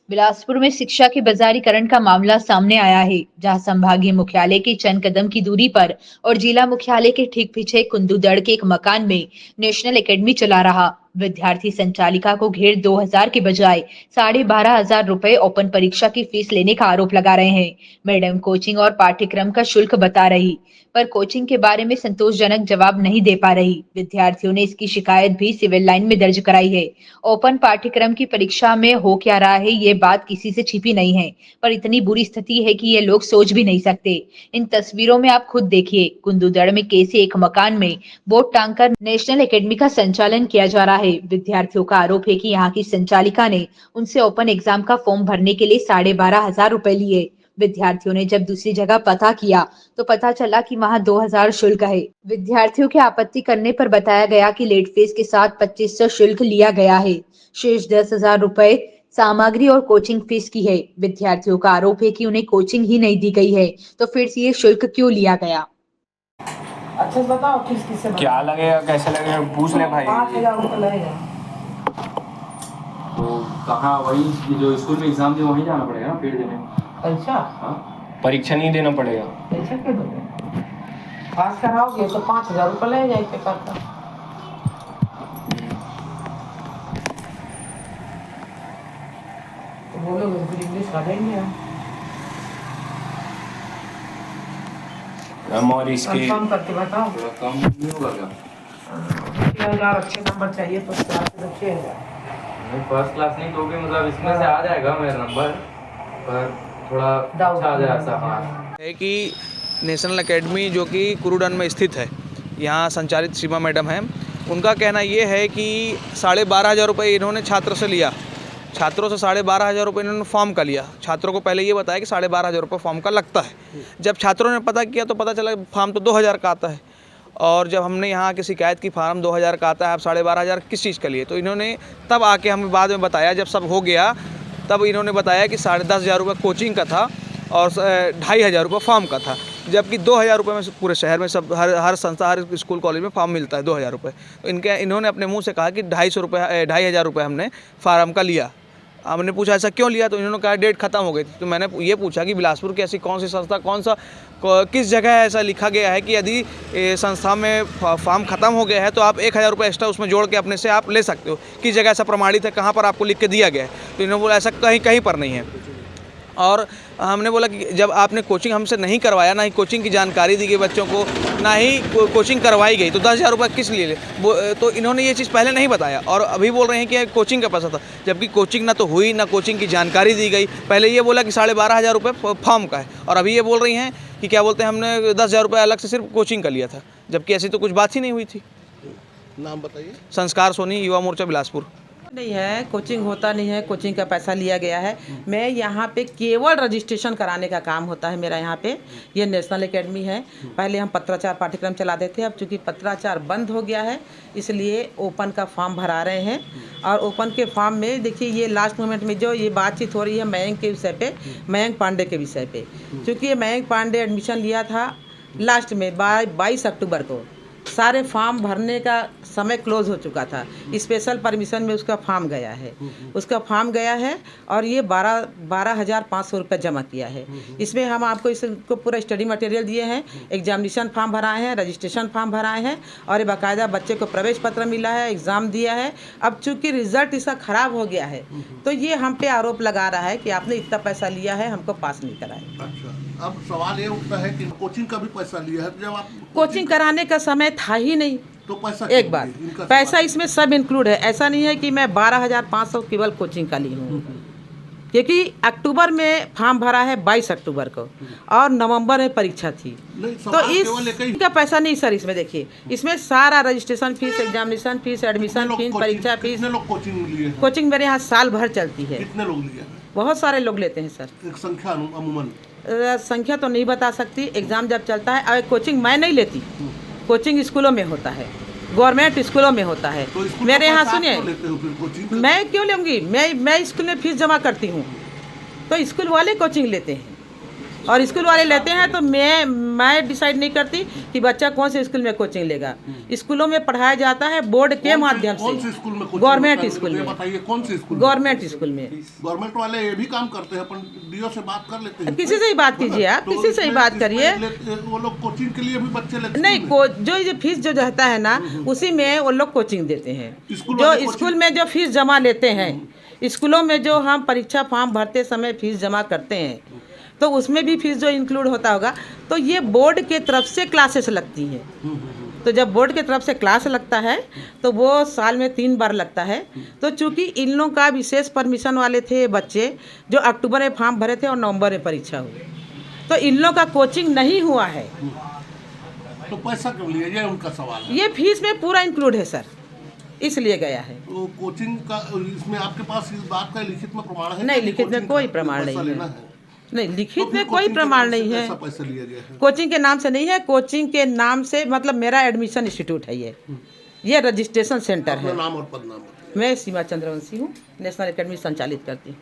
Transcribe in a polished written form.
बिलासपुर में शिक्षा के बाजारीकरण का मामला सामने आया है, जहां संभागीय मुख्यालय के चंद कदम की दूरी पर और जिला मुख्यालय के ठीक पीछे कुंदूदड़ के एक मकान में नेशनल एकेडमी चला रहा विद्यार्थी संचालिका को घेर 2000 के बजाय 12,500 रुपए ओपन परीक्षा की फीस लेने का आरोप लगा रहे हैं। मैडम कोचिंग और पाठ्यक्रम का शुल्क बता रही, पर कोचिंग के बारे में संतोषजनक जवाब नहीं दे पा रही। विद्यार्थियों ने इसकी शिकायत भी सिविल लाइन में दर्ज कराई है। ओपन पाठ्यक्रम की परीक्षा में हो क्या रहा है, ये बात किसी से छिपी नहीं है, पर इतनी बुरी स्थिति है कि ये लोग सोच भी नहीं सकते। इन तस्वीरों में आप खुद देखिए, कुंदूदड़ में कैसे एक मकान में बोर्ड टांगकर नेशनल एकेडमी का संचालन किया जा रहा है। विद्यार्थियों का आरोप है कि यहाँ की संचालिका ने उनसे ओपन एग्जाम का फॉर्म भरने के लिए 12,500 रुपए लिए। विद्यार्थियों ने जब दूसरी जगह पता किया तो पता चला कि वहां 2,000 शुल्क है। विद्यार्थियों के आपत्ति करने पर बताया गया कि लेट फीस के साथ 2500 शुल्क लिया गया है। शेष 10,000 रुपए सामग्री और कोचिंग फीस की है। विद्यार्थियों का आरोप है कि उन्हें कोचिंग ही नहीं दी गई है, तो फिर से ये शुल्क क्यों लिया गया? अच्छा बताओ फीस किससे क्या लगेगा, कैसे लगेगा, पूछ ले भाई। 5,000 रुपये लगेगा। तो कहाँ, वही जो स्कूल में एग्जाम दिए वहीं जाना पड़ेगा ना पेड़ देने? परीक्षा? हाँ, परीक्षा नहीं देना पड़ेगा। परीक्षा क्यों दोगे? पास कराओगे तो 5,000 रुपये लगेगा एक पेपर का। तो बोलोगे तो फिर इंग्लिश का देंगे हम। और इसके कम करके बताओ। थोड़ा कम नहीं होगा क्या? 6,000 अच्छे नंबर चाहिए तो 6,000। नहीं, फर्स्ट क्लास नहीं तो भी मतलब इसमें से आ जाएगा मेरा नंबर, पर थोड़ा अच्छा आ जाए ऐसा। हाँ है कि नेशनल एकेडमी जो कि कुरुडन में स्थित है, यहाँ संचालित सीमा मैडम हैं। उनका कहना ये है कि 12,500 रुपये इन्होंने छात्रों से लिया। छात्रों से 12,500 रुपये इन्होंने फॉर्म का लिया। छात्रों को पहले ये बताया कि 12,500 रुपये फॉर्म का लगता है। जब छात्रों ने पता किया तो पता चला फॉर्म तो 2,000 का आता है। और जब हमने यहाँ की शिकायत की फार्म 2,000 का आता है, अब 12,500 किस चीज़ के लिए, तो इन्होंने तब आके हमें बाद में बताया, जब सब हो गया तब इन्होंने बताया कि 10,500 रुपये कोचिंग का था और 2,500 रुपये फॉर्म का था। जबकि 2,000 रुपये में पूरे शहर में सब हर संस्था, हर स्कूल कॉलेज में फॉर्म मिलता है 2,000 रुपये। तो इन्होंने अपने मुँह से कहा कि 2,500 रुपये हमने फार्म का लिया। हमने पूछा ऐसा क्यों लिया, तो इन्होंने कहा डेट खत्म हो गई थी। तो मैंने ये पूछा कि बिलासपुर की ऐसी कौन सी संस्था, किस जगह ऐसा लिखा गया है कि यदि संस्था में फॉर्म ख़त्म हो गया है तो आप 1,000 रुपये एक्स्ट्रा उसमें जोड़ के अपने से आप ले सकते हो। किस जगह ऐसा प्रमाणित है, कहाँ पर आपको लिख के दिया गया है? तो इन्होंने बोला ऐसा कहीं पर नहीं है। और हमने बोला कि जब आपने कोचिंग हमसे नहीं करवाया, ना ही कोचिंग की जानकारी दी गई बच्चों को, ना ही कोचिंग करवाई गई, तो 10,000 रुपये किस लिए तो इन्होंने ये चीज़ पहले नहीं बताया और अभी बोल रहे हैं कि कोचिंग का पैसा था, जबकि कोचिंग ना तो हुई, ना कोचिंग की जानकारी दी गई। पहले ये बोला कि 12,500 रुपये फॉर्म का है और अभी ये बोल रही हैं कि क्या बोलते हैं हमने 10,000 रुपये अलग से सिर्फ कोचिंग का लिया था, जबकि ऐसी तो कुछ बात ही नहीं हुई थी। नाम बताइए। संस्कार सोनी, युवा मोर्चा बिलासपुर। नहीं है, कोचिंग होता नहीं है, कोचिंग का पैसा लिया गया है। मैं यहाँ पे केवल रजिस्ट्रेशन कराने का काम होता है मेरा यहाँ पे। ये नेशनल एकेडमी है। पहले हम पत्राचार पाठ्यक्रम चलाते थे, अब चूँकि पत्राचार बंद हो गया है इसलिए ओपन का फॉर्म भरा रहे हैं। और ओपन के फॉर्म में देखिए ये लास्ट मोमेंट में जो ये बातचीत हो रही है मयंक के विषय पे, मयंक पांडे के विषय पे, चूँकि ये मयंक पांडे एडमिशन लिया था लास्ट में 22 अक्टूबर को। सारे फॉर्म भरने का समय क्लोज हो चुका था। स्पेशल परमिशन में उसका फॉर्म गया है, और ये 12,500 रुपये जमा किया है। इसमें हम आपको इसको पूरा स्टडी मटेरियल दिए हैं, एग्जामिनेशन फॉर्म भराए हैं, रजिस्ट्रेशन फॉर्म भराए हैं और ये बाकायदा बच्चे को प्रवेश पत्र मिला है, एग्ज़ाम दिया है। अब चूँकि रिजल्ट इसका ख़राब हो गया है तो ये हम पे आरोप लगा रहा है कि आपने इतना पैसा लिया है, हमको पास नहीं कराया। अच्छा, अब सवाल ये उठता है कि कोचिंग का भी पैसा लिया है, जब आप कोचिंग कराने का समय था ही नहीं। तो पैसा एक बार पैसा इसमें सब इंक्लूड है। ऐसा नहीं है कि मैं 12,500 केवल कोचिंग का ली हूँ, क्योंकि अक्टूबर में फॉर्म भरा है 22 अक्टूबर को और नवंबर में परीक्षा थी। तो इसका पैसा नहीं सर, इसमें देखिए, इसमें सारा registration fees, examination fees, admission fees, परीक्षा फीस। कितने लोग कोचिंग लिए हैं? कोचिंग मेरे यहाँ साल भर चलती है। कितने लोग लिए हैं? बहुत सारे लोग लेते हैं सर। एक संख्या अमूमन संख्या तो नहीं बता सकती। एग्ज़ाम जब चलता है, और कोचिंग मैं नहीं लेती, कोचिंग स्कूलों में होता है, गवर्नमेंट स्कूलों में होता है। तो मेरे यहाँ सुनिए, कोचिंग मैं क्यों लूँगी? मैं स्कूल में फीस जमा करती हूँ, तो स्कूल वाले कोचिंग लेते हैं। और स्कूल वाले लेते हैं तो मैं डिसाइड नहीं करती कि बच्चा कौन से स्कूल में कोचिंग लेगा। स्कूलों में पढ़ाया जाता है बोर्ड के माध्यम कौन से से, स्कूल में गवर्नमेंट स्कूल में, बताइए कौन से स्कूल? गवर्नमेंट स्कूल में। गवर्नमेंट वाले ये भी काम करते हैं, अपन डीओ से बात कर लेते हैं। किसी से ही बात कीजिए आप, तो किसी से ही इसमें- बात करिए। इसमें वो लोग कोचिंग के लिए भी बच्चे लेते नहीं हैं? जो ये फीस जो रहता है ना उसी में वो लोग कोचिंग देते हैं। स्कूल वाले जो कोचिंग- स्कूल में जो फीस जमा लेते हैं, स्कूलों में जो हम परीक्षा फॉर्म भरते समय फीस जमा करते हैं तो उसमें भी फीस जो इंक्लूड होता होगा। तो ये बोर्ड के तरफ से क्लासेस लगती हैं। तो जब बोर्ड के तरफ से क्लास लगता है तो वो साल में 3 बार लगता है। तो चूंकि इन लोगों का विशेष परमिशन वाले थे बच्चे जो अक्टूबर में फॉर्म भरे थे और नवंबर में परीक्षा हुई, तो इन लोगों का कोचिंग नहीं हुआ है। तो पैसा क्यों लिया, ये उनका सवाल है। ये फीस में पूरा इंक्लूड है सर, इसलिए गया है। तो कोचिंग का इसमें आपके पास इस बात का लिखित में प्रमाण है? नहीं, कि लिखित में कोचिंग कोई का प्रमाण पैसा नहीं लेना है। है? नहीं, तो लिखित फिर में कोई कोचिंग के प्रमाण नाम से नहीं है। कैसा पैसा लिया गया है? कोचिंग के नाम से नहीं है, कोचिंग के नाम से मतलब मेरा एडमिशन इंस्टीट्यूट है ये रजिस्ट्रेशन सेंटर अपना है। नाम और पदनाम बताइए। मैं सीमा चंद्रवंशी हूँ, नेशनल एकेडमी संचालित करती हूँ।